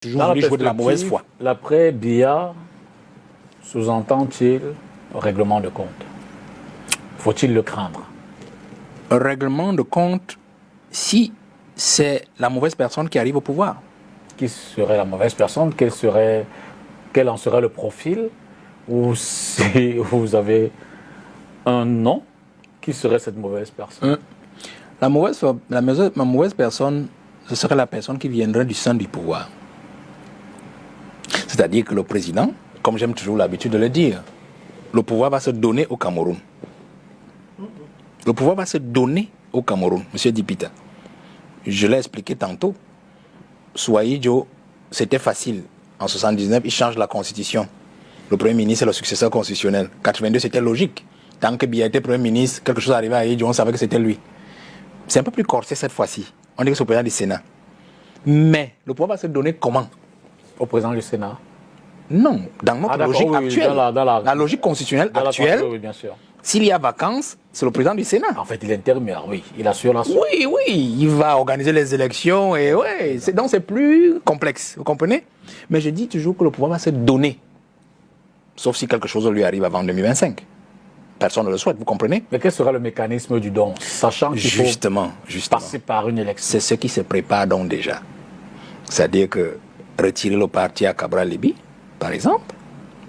toujours voulu jouer de la mauvaise foi. L'après Biya sous-entend-il règlement de compte? Faut-il le craindre? Règlement de compte, si c'est la mauvaise personne qui arrive au pouvoir. Qui serait la mauvaise personne? Quel en serait le profil? Ou si vous avez un nom, qui serait cette mauvaise personne? La mauvaise personne, ce serait la personne qui viendrait du sein du pouvoir. C'est-à-dire que le président, comme j'aime toujours l'habitude de le dire, le pouvoir va se donner au Cameroun. Le pouvoir va se donner au Cameroun, M. Dipita. Je l'ai expliqué tantôt. Joe, c'était facile. En 1979, il change la constitution. Le Premier ministre est le successeur constitutionnel. 82, c'était logique. Tant que Biya était Premier ministre, quelque chose arrivait à Joe, on savait que c'était lui. C'est un peu plus corsé cette fois-ci. On dit que c'est au président du Sénat. Mais le pouvoir va se donner comment? Au président du Sénat? Non, dans notre logique actuelle. La logique constitutionnelle actuelle, oui, bien sûr. S'il y a vacances, c'est le président du Sénat. En fait, il est intermédiaire, oui. Il assure la suite. Oui, il va organiser les élections et ouais. Donc c'est plus complexe, vous comprenez? Mais je dis toujours que le pouvoir va se donner. Sauf si quelque chose lui arrive avant 2025. Personne ne le souhaite, vous comprenez? Mais quel sera le mécanisme du don, sachant qu'il faut passer par une élection? C'est ce qui se prépare donc déjà. C'est-à-dire que retirer le parti à Cabral Libye, par exemple,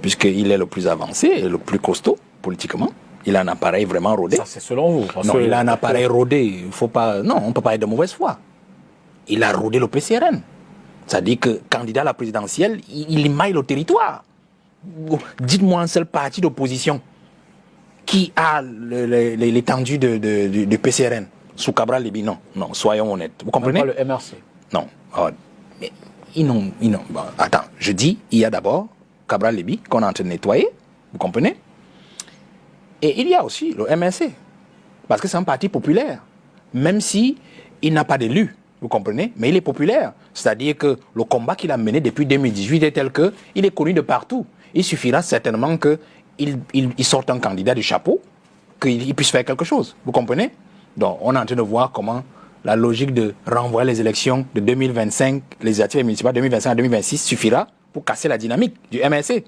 puisqu'il est le plus avancé et le plus costaud politiquement. Il a un appareil vraiment rodé. Ça, c'est selon vous. Non, il a un appareil rodé. Il faut pas... Non, on ne peut pas être de mauvaise foi. Il a rodé le PCRN. C'est-à-dire que candidat à la présidentielle, il maille le territoire. Dites-moi un seul parti d'opposition qui a l'étendue du PCRN sous Cabral Libye. Non, soyons honnêtes. Vous comprenez? Pas le MRC. Non. Bon, attends, je dis, il y a d'abord Cabral Libye qu'on est en train de nettoyer. Vous comprenez? Et il y a aussi le MRC, parce que c'est un parti populaire, même si il n'a pas d'élus, vous comprenez, mais il est populaire. C'est-à-dire que le combat qu'il a mené depuis 2018 est tel qu'il est connu de partout. Il suffira certainement qu'il sorte un candidat du chapeau, qu'il puisse faire quelque chose, vous comprenez? Donc on est en train de voir comment la logique de renvoyer les élections de 2025, les législatives municipales 2025 à 2026 suffira pour casser la dynamique du MRC.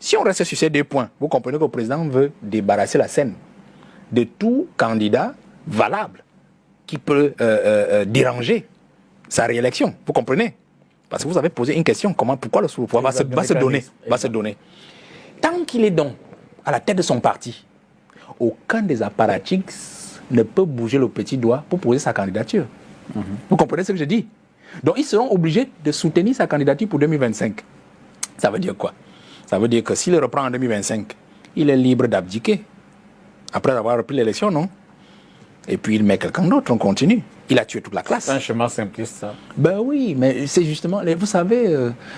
Si on reste sur ces deux points, vous comprenez que le président veut débarrasser la scène de tout candidat valable qui peut déranger sa réélection. Vous comprenez? Parce que vous avez posé une question, pourquoi le pouvoir va se donner. Tant qu'il est donc à la tête de son parti, aucun des apparatchiks ne peut bouger le petit doigt pour poser sa candidature. Vous comprenez ce que je dis? Donc ils seront obligés de soutenir sa candidature pour 2025. Ça veut dire quoi? Ça veut dire que s'il reprend en 2025, il est libre d'abdiquer. Après avoir repris l'élection, non? Et puis il met quelqu'un d'autre, on continue. Il a tué toute la classe. C'est un chemin simpliste, ça. Ben oui, mais c'est justement, vous savez...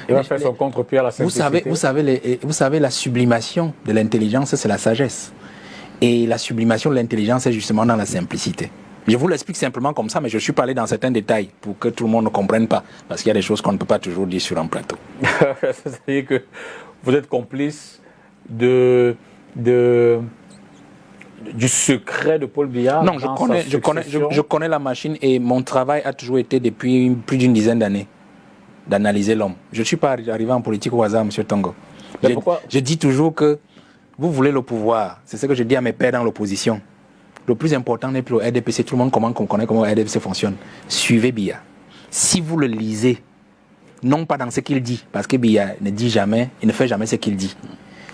il va faire son contre-pied à la simplicité. Vous savez, la sublimation de l'intelligence, c'est la sagesse. Et la sublimation de l'intelligence est justement dans la simplicité. Je vous l'explique simplement comme ça, mais je suis pas allé dans certains détails pour que tout le monde ne comprenne pas. Parce qu'il y a des choses qu'on ne peut pas toujours dire sur un plateau. C'est-à-dire que vous êtes complice du secret de Paul Biya? Non, je connais la machine et mon travail a toujours été depuis plus d'une dizaine d'années d'analyser l'homme. Je ne suis pas arrivé en politique au hasard, M. Tongo. Je dis toujours que vous voulez le pouvoir. C'est ce que je dis à mes pairs dans l'opposition. Le plus important n'est plus le RDPC. Tout le monde connaît comment le RDPC fonctionne. Suivez Biya. Si vous le lisez, non pas dans ce qu'il dit, parce que Biya ne dit jamais, il ne fait jamais ce qu'il dit.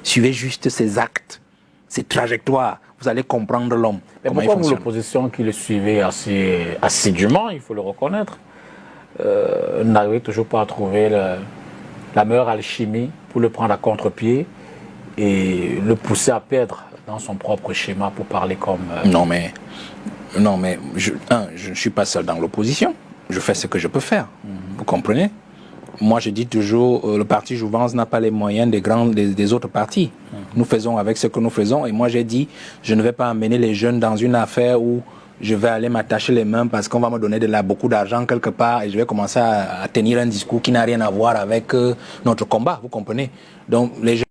Suivez juste ses actes, ses trajectoires. Vous allez comprendre l'homme. Mais pourquoi vous, l'opposition qui le suivait assez assidûment, il faut le reconnaître, n'arrivez toujours pas à trouver la meilleure alchimie pour le prendre à contre-pied et le pousser à perdre dans son propre schéma pour parler comme... Non mais je ne suis pas seul dans l'opposition. Je fais ce que je peux faire. Vous comprenez? Moi, je dis toujours, le parti Jouvence n'a pas les moyens des autres partis. Nous faisons avec ce que nous faisons. Et moi, j'ai dit, je ne vais pas amener les jeunes dans une affaire où je vais aller m'attacher les mains parce qu'on va me donner beaucoup d'argent quelque part et je vais commencer à tenir un discours qui n'a rien à voir avec notre combat. Vous comprenez? Donc, les jeunes